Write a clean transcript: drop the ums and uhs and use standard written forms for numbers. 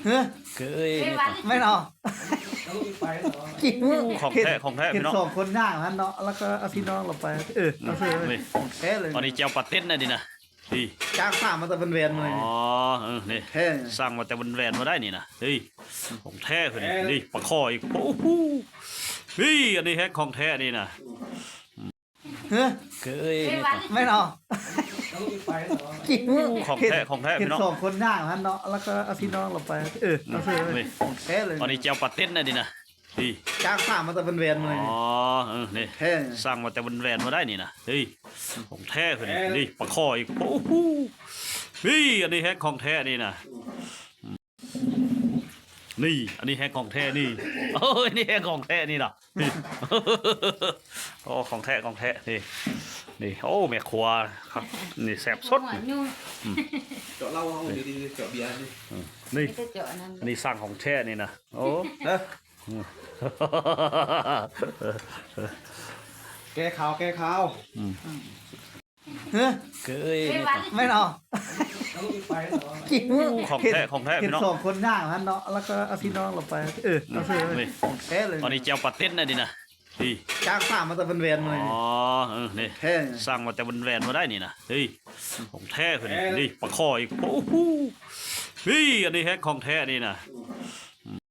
เฮ้ยเคยไม่เนาะกิน ของแท้ของแท้ เห็น พี่น้อง สองคนย่างนั้นเนาะแล้วก็เอาพี่น้องเราไปเอาซื้อ นี่ ของแท้เลย อันนี้เจ้าปลาเต้นนะดินะดี จ้างสามมาแต่เป็นเวียนมาเลย อ๋อนี่ แท้ สร้างมาแต่บนแวนมาได้นี่นะเฮ้ยของแท้คนนี้นี่ปลาคออีกโอ้โหนี่อันนี้แฮกของแท้นี่นะ เฮ้ย เคย ไม่เนาะกิน ของแท้ของแท้ เห็น พี่น้อง สองคนย่างนั้นเนาะแล้วก็เอาพี่น้องเราไปเอาซื้อ นี่ ของแท้เลย อันนี้เจ้าปลาเต้นนะดินะดี จ้างสามมาแต่เป็นเวียนมาเลย อ๋อนี่ แท้ สร้างมาแต่บนแวนมาได้นี่นะเฮ้ยของแท้คนนี้นี่ปลาคออีกโอ้โหนี่อันนี้แฮกของแท้นี่นะนี่อันนี้แฮกของแท้นี่โอ้ยนี่แฮกของแท้นี่นะนี่ โอ้ของแท้ของแท้นี่นี่โอ้แม่ครัวครับนี่แซ่บสด เจาะเหล้าเอาดีๆเจาะเบียร์ดิ นี่อันนี้สร้างของแท้นี่นะโอ้ แก้ข่าวแก้ข่าว เฮ้ย เคย ไม่เนาะกิน ของแท้ของแท้ เห็น พี่น้อง สองคนย่างนั้นเนาะแล้วก็เอาพี่น้องเราไปเอาซื้อ นี่ ของแท้เลย อันนี้เจ้าปลาเต้นนะดินะดี จ้างสามมาแต่เป็นเวียนมาเลย อ๋อนี่ แท้ สร้างมาแต่บนแวนมาได้นี่นะเฮ้ยของแท้คนนี้นี่ปลาคออีกโอ้โหนี่อันนี้แฮกของแท้นี่นะ